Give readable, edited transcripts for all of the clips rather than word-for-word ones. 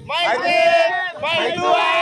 Fighting, Utara.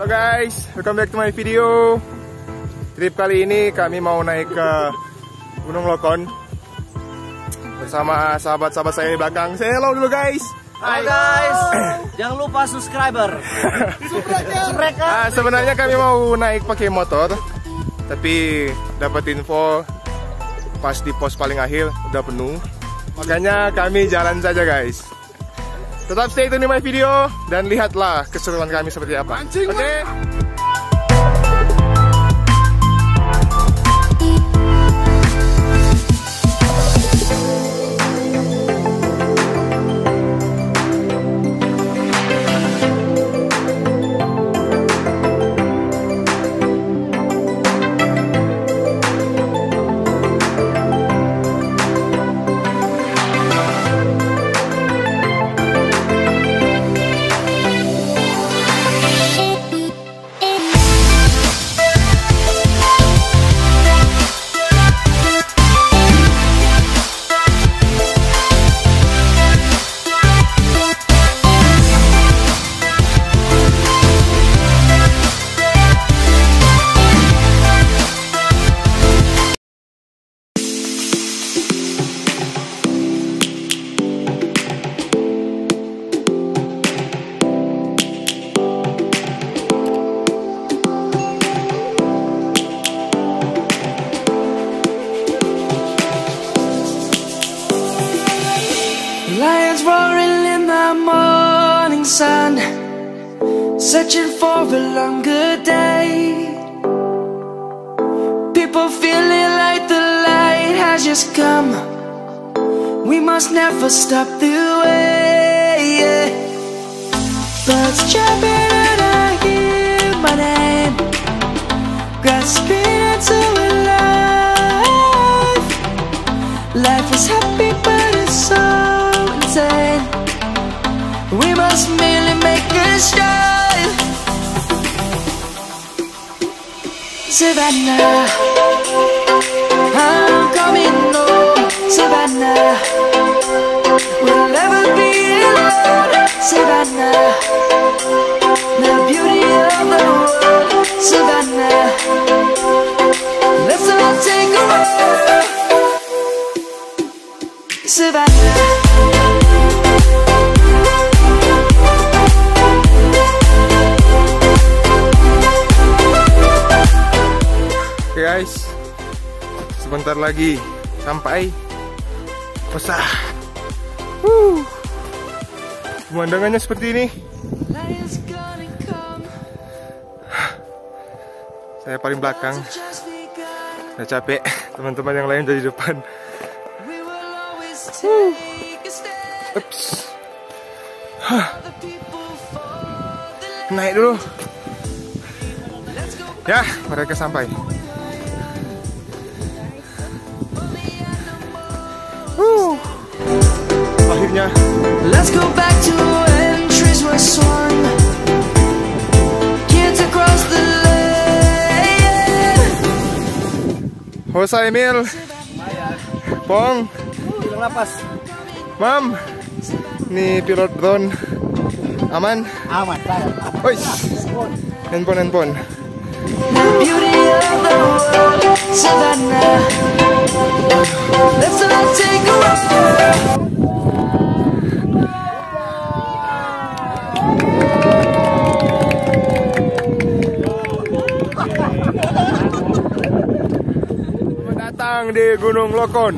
Halo guys, welcome back to my video. Trip kali ini kami mau naik ke Gunung Lokon bersama sahabat-sahabat saya di belakang. Say hello dulu guys. Hai guys, jangan lupa subscriber. Sebenarnya kami mau naik pakai motor, tapi dapat info pas di pos paling akhir udah penuh. Makanya kami jalan saja guys. Tetap stay tune di my video dan lihatlah keseruan kami seperti apa. Oke. Lions roaring in the morning sun, searching for a longer day. People feeling like the light has just come. We must never stop the way. Birds chirping and I hear my name, grasping into a life. Life is happy but it's so insane. We must merely make a start. Savannah, I'm coming home. Savannah, we'll never be alone. Savannah, the beauty of the world. Savannah, let's all take a walk. Savannah. Oke guys, sebentar lagi sampai Kosa. Pemandangannya seperti ini. Saya paling belakang. Udah capek, teman-teman yang lain udah di depan. Ups. Naik dulu. Ya, mereka sampai. view-nya. Let's go back to when trees were swung. Kids across the lane. Hosa Emil, Pong, Bilang lapas. Mam, nih pilot drone, aman? Aman, Oi, handphone. The beauty of the world, Savannah. Let's all take a ride. Selamat datang di Gunung Lokon.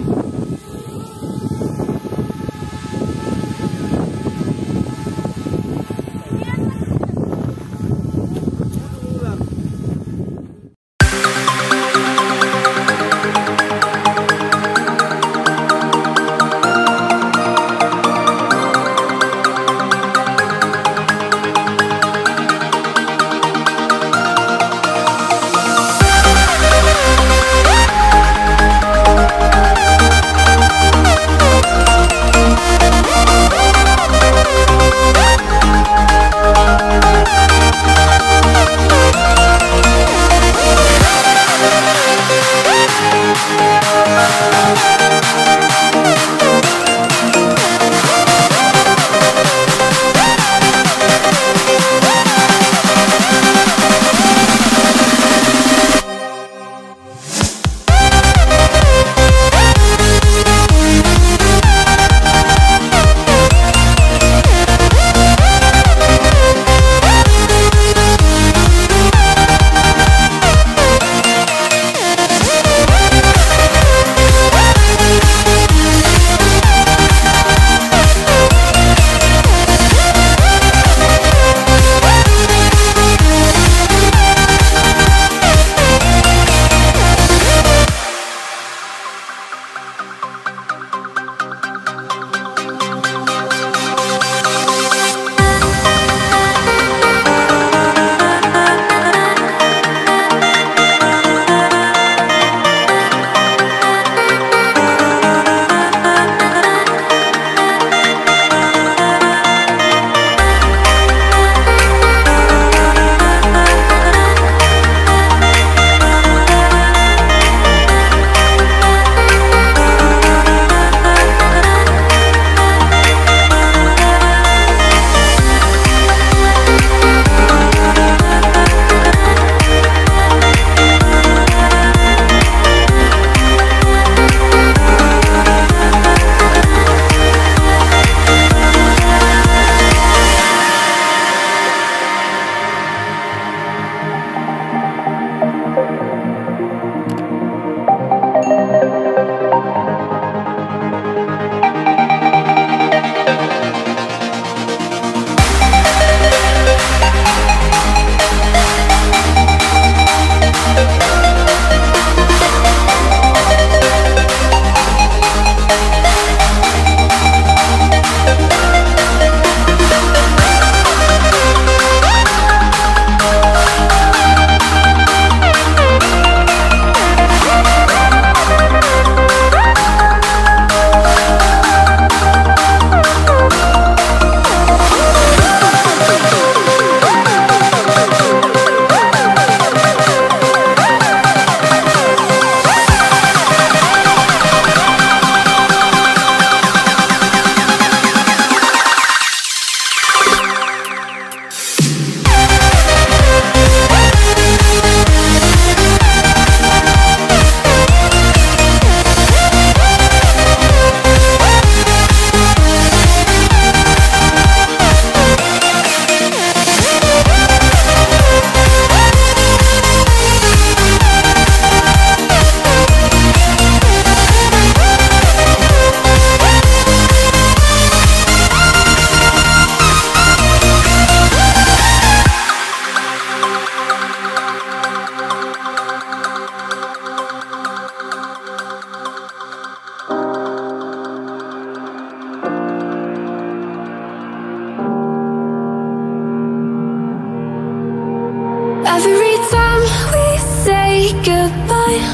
Every time we say goodbye,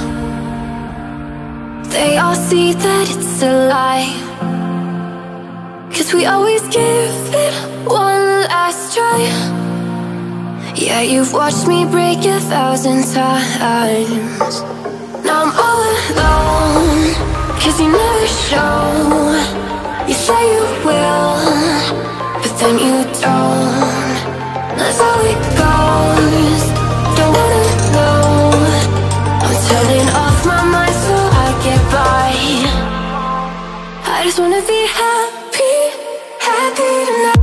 they all see that it's a lie. 'cause we always give it one last try. Yeah, you've watched me break 1,000 times. Now I'm all alone, 'cause you never show. You say you will, but then you don't. That's how it goes. Don't wanna know. I'm turning off my mind so I get by. I just wanna be happy, happy tonight.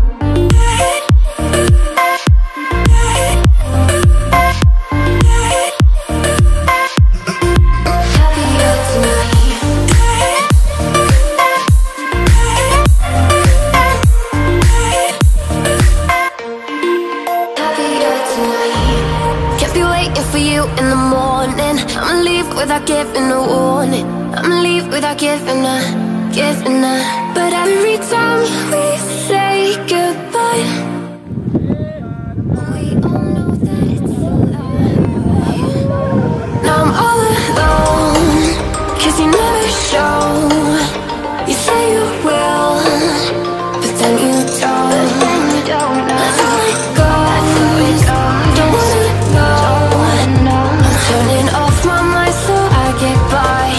In the morning, I'ma leave without giving a warning. I'ma leave without giving a. But every time we say goodbye, we all know that it's a lie. Now I'm all alone, 'cause you never show. You say you will, but then you don't. That's how it goes. Don't wanna know. Turning off my mind so I get by.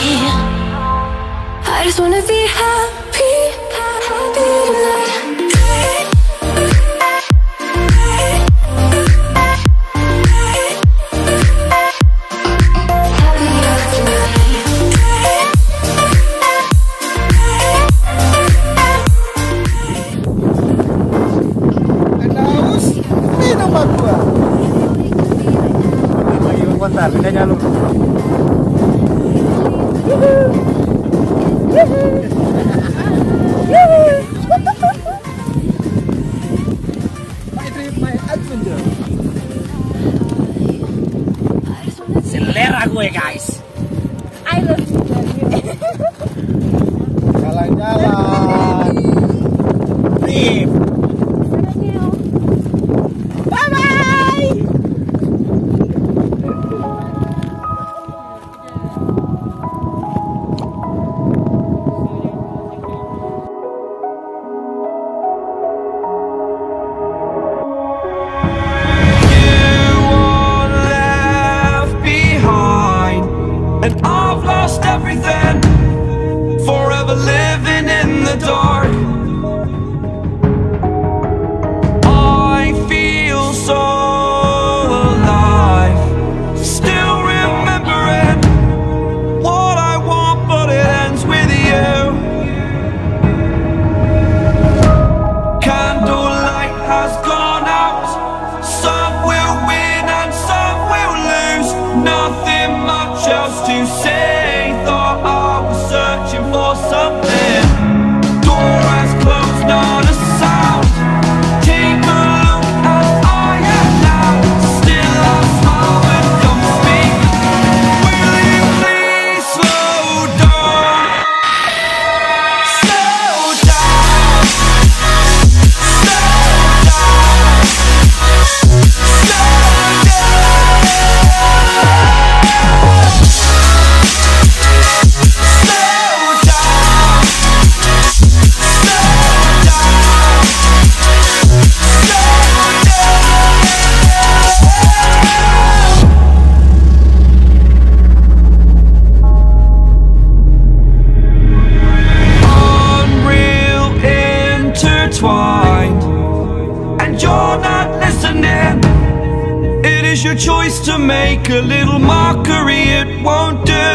I just wanna be happy, happy tonight. Selera gue guys. I love you. Jalan-jalan. Trip. Bye bye. And I've lost everything, forever living in the dark. I feel so alive, still remembering what I want, but it ends with you. Candlelight has gone out, some will win and some will lose. Nothing much else to say, thought I was searching for something. Door has closed, not a sound. Take a look as I am now. Still I smile when come to speak. Will you please slow down? Slow down. Slow down. Slow intertwined, and you're not listening. It is your choice to make a little mockery, it won't do.